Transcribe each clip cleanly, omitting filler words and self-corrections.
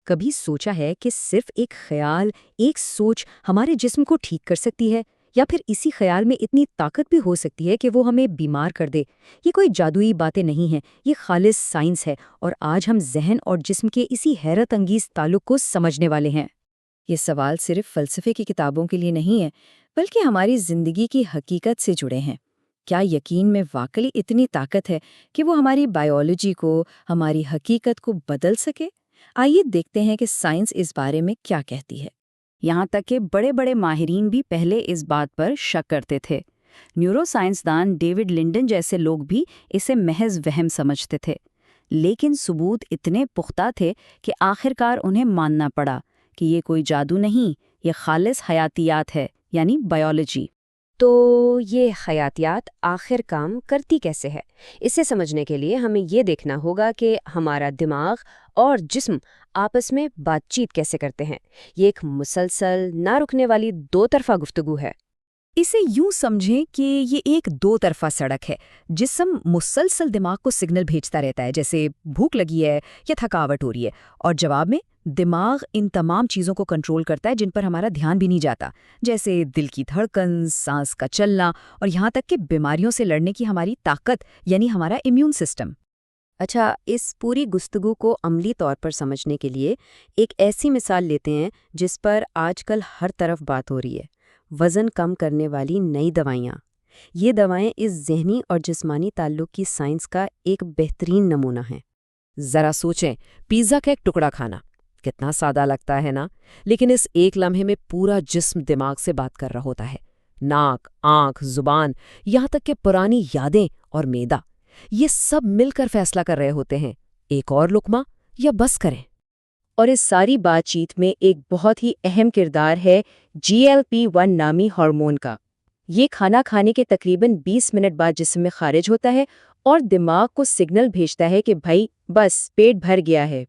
کبھی سوچا ہے کہ صرف ایک خیال، ایک سوچ ہمارے جسم کو ٹھیک کر سکتی ہے؟ یا پھر اسی خیال میں اتنی طاقت بھی ہو سکتی ہے کہ وہ ہمیں بیمار کر دے؟ یہ کوئی جادوئی باتیں نہیں ہیں، یہ خالص سائنس ہے، اور آج ہم ذہن اور جسم کے اسی حیرت انگیز تعلق کو سمجھنے والے ہیں۔ یہ سوال صرف فلسفے کی کتابوں کے لیے نہیں ہے، بلکہ ہماری زندگی کی حقیقت سے جڑے ہیں۔ کیا یقین میں واقعی اتنی طاقت ہے کہ وہ ہماری بائیولوجی کو، ہماری حقیقت کو بدل سکے؟ آئیے دیکھتے ہیں کہ سائنس اس بارے میں کیا کہتی ہے۔ یہاں تک کہ بڑے بڑے ماہرین بھی پہلے اس بات پر شک کرتے تھے۔ نیورو سائنسدان ڈیوڈ لنڈن جیسے لوگ بھی اسے محض وہم سمجھتے تھے، لیکن ثبوت اتنے پختہ تھے کہ آخرکار انہیں ماننا پڑا کہ یہ کوئی جادو نہیں، یہ خالص حیاتیات ہے، یعنی بائیولوجی۔ تو یہ حیاتیات آخر کام کرتی کیسے ہے؟ اسے سمجھنے کے لیے ہمیں یہ دیکھنا ہوگا کہ ہمارا دماغ اور جسم آپس میں بات چیت کیسے کرتے ہیں۔ یہ ایک مسلسل، نہ رکنے والی دو طرفہ گفتگو ہے۔ اسے یوں سمجھیں کہ یہ ایک دو طرفہ سڑک ہے۔ جسم مسلسل دماغ کو سگنل بھیجتا رہتا ہے، جیسے بھوک لگی ہے یا تھکاوٹ ہو رہی ہے، اور جواب میں دماغ ان تمام چیزوں کو کنٹرول کرتا ہے جن پر ہمارا دھیان بھی نہیں جاتا، جیسے دل کی دھڑکن، سانس کا چلنا، اور یہاں تک کہ بیماریوں سے لڑنے کی ہماری طاقت، یعنی ہمارا امیون سسٹم۔ اچھا، اس پوری گفتگو کو عملی طور پر سمجھنے کے لیے ایک ایسی مثال لیتے ہیں جس پر آج کل ہر طرف بات ہو رہی ہے: وزن کم کرنے والی نئی دوائیاں۔ یہ دوائیں اس ذہنی اور جسمانی تعلق کی سائنس کا ایک بہترین نمونہ ہیں۔ ذرا سوچیں، پیزا کا ایک ٹکڑا کھانا کتنا سادہ لگتا ہے نا؟ لیکن اس ایک لمحے میں پورا جسم دماغ سے بات کر رہا ہوتا ہے۔ ناک، آنکھ، زبان، یہاں تک کہ پرانی یادیں اور معدہ، یہ سب مل کر فیصلہ کر رہے ہوتے ہیں، ایک اور لقمہ یا بس کریں۔ اور اس ساری بات چیت میں ایک بہت ہی اہم کردار ہے GLP-1 نامی ہارمون کا۔ یہ کھانا کھانے کے تقریباً 20 منٹ بعد جسم میں خارج ہوتا ہے اور دماغ کو سگنل بھیجتا ہے کہ بھائی بس پیٹ بھر گیا ہے۔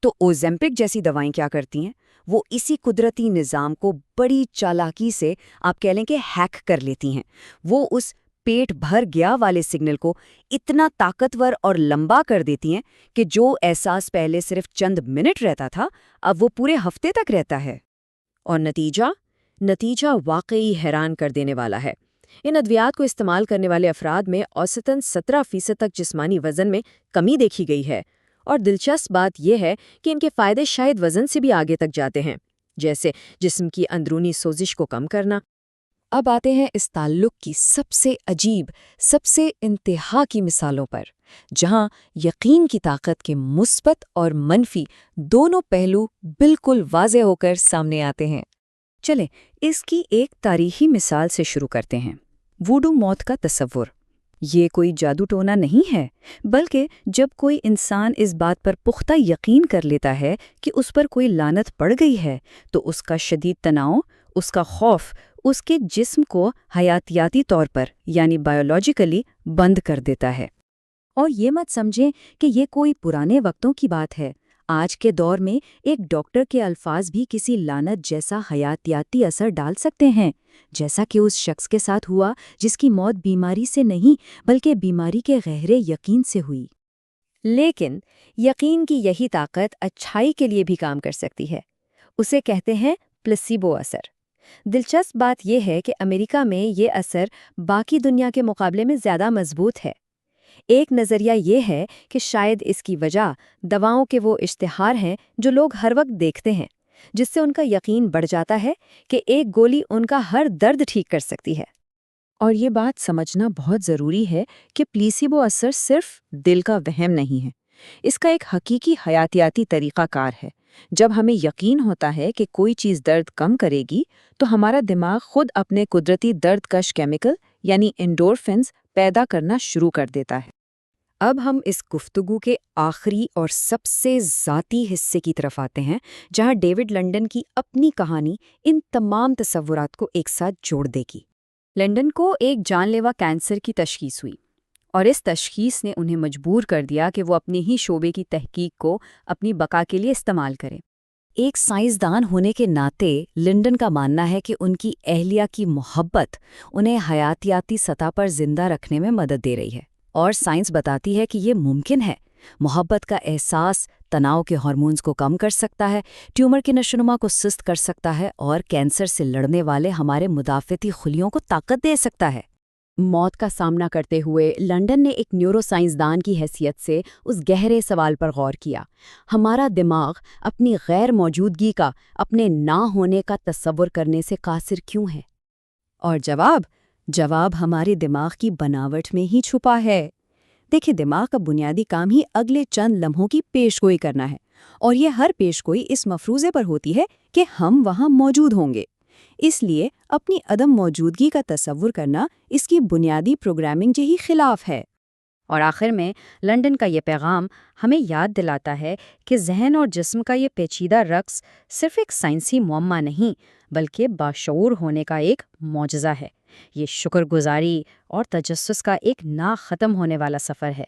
تو اوزیمپک جیسی دوائیں کیا کرتی ہیں؟ وہ اسی قدرتی نظام کو بڑی چالاکی سے، آپ کہہ لیں کہ ہیک کر لیتی ہیں۔ وہ اس پیٹ بھر گیا والے سگنل کو اتنا طاقتور اور لمبا کر دیتی ہیں کہ جو احساس پہلے صرف چند منٹ رہتا تھا، اب وہ پورے ہفتے تک رہتا ہے۔ اور نتیجہ واقعی حیران کر دینے والا ہے۔ ان ادویات کو استعمال کرنے والے افراد میں اوسطاً 17% تک جسمانی وزن میں کمی دیکھی گئی ہے، اور دلچسپ بات یہ ہے کہ ان کے فائدے شاید وزن سے بھی آگے تک جاتے ہیں، جیسے جسم کی اندرونی سوزش کو کم کرنا۔ اب آتے ہیں اس تعلق کی سب سے عجیب، سب سے انتہا کی مثالوں پر، جہاں یقین کی طاقت کے مثبت اور منفی دونوں پہلو بالکل واضح ہو کر سامنے آتے ہیں۔ چلیں اس کی ایک تاریخی مثال سے شروع کرتے ہیں۔ ووڈو موت کا تصور۔ یہ کوئی جادو ٹونا نہیں ہے، بلکہ جب کوئی انسان اس بات پر پختہ یقین کر لیتا ہے کہ اس پر کوئی لعنت پڑ گئی ہے، تو اس کا شدید تناؤ، اس کا خوف، اس کے جسم کو حیاتیاتی طور پر یعنی بائیولوجیکلی بند کر دیتا ہے۔ اور یہ مت سمجھیں کہ یہ کوئی پرانے وقتوں کی بات ہے۔ آج کے دور میں ایک ڈاکٹر کے الفاظ بھی کسی لعنت جیسا حیاتیاتی اثر ڈال سکتے ہیں، جیسا کہ اس شخص کے ساتھ ہوا جس کی موت بیماری سے نہیں بلکہ بیماری کے گہرے یقین سے ہوئی۔ لیکن یقین کی یہی طاقت اچھائی کے لیے بھی کام کر سکتی ہے۔ اسے کہتے ہیں پلیسیبو اثر۔ دلچسپ بات یہ ہے کہ امریکہ میں یہ اثر باقی دنیا کے مقابلے میں زیادہ مضبوط ہے۔ ایک نظریہ یہ ہے کہ شاید اس کی وجہ دواؤں کے وہ اشتہار ہیں جو لوگ ہر وقت دیکھتے ہیں، جس سے ان کا یقین بڑھ جاتا ہے کہ ایک گولی ان کا ہر درد ٹھیک کر سکتی ہے۔ اور یہ بات سمجھنا بہت ضروری ہے کہ پلیسیبو اثر صرف دل کا وہم نہیں ہے، اس کا ایک حقیقی حیاتیاتی طریقہ کار ہے۔ جب ہمیں یقین ہوتا ہے کہ کوئی چیز درد کم کرے گی، تو ہمارا دماغ خود اپنے قدرتی درد کش کیمیکل یعنی انڈورفنز پیدا کرنا شروع کر دیتا ہے۔ اب ہم اس گفتگو کے آخری اور سب سے ذاتی حصے کی طرف آتے ہیں، جہاں ڈیوڈ لنڈن کی اپنی کہانی ان تمام تصورات کو ایک ساتھ جوڑ دے گی۔ لنڈن کو ایک جان لیوا کینسر کی تشخیص ہوئی، اور اس تشخیص نے انہیں مجبور کر دیا کہ وہ اپنے ہی شعبے کی تحقیق کو اپنی بقا کے لیے استعمال کریں۔ ایک سائنسدان ہونے کے ناطے لنڈن کا ماننا ہے کہ ان کی اہلیہ کی محبت انہیں حیاتیاتی سطح پر زندہ رکھنے میں مدد دے رہی ہے، اور سائنس بتاتی ہے کہ یہ ممکن ہے۔ محبت کا احساس تناؤ کے ہارمونز کو کم کر سکتا ہے، ٹیومر کی نشوونما کو سست کر سکتا ہے اور کینسر سے لڑنے والے ہمارے مدافعتی خلیوں کو طاقت دے سکتا ہے۔ موت کا سامنا کرتے ہوئے لنڈن نے ایک نیورو سائنسدان کی حیثیت سے اس گہرے سوال پر غور کیا، ہمارا دماغ اپنی غیر موجودگی کا، اپنے نہ ہونے کا تصور کرنے سے قاصر کیوں ہے؟ اور جواب ہمارے دماغ کی بناوٹ میں ہی چھپا ہے۔ دیکھیں، دماغ کا بنیادی کام ہی اگلے چند لمحوں کی پیشگوئی کرنا ہے، اور یہ ہر پیشگوئی اس مفروضے پر ہوتی ہے کہ ہم وہاں موجود ہوں گے۔ اس لیے اپنی عدم موجودگی کا تصور کرنا اس کی بنیادی پروگرامنگ کے ہی خلاف ہے۔ اور آخر میں لنڈن کا یہ پیغام ہمیں یاد دلاتا ہے کہ ذہن اور جسم کا یہ پیچیدہ رقص صرف ایک سائنسی معمہ نہیں، بلکہ باشعور ہونے کا ایک معجزہ ہے۔ یہ شکر گزاری اور تجسس کا ایک نہ ختم ہونے والا سفر ہے۔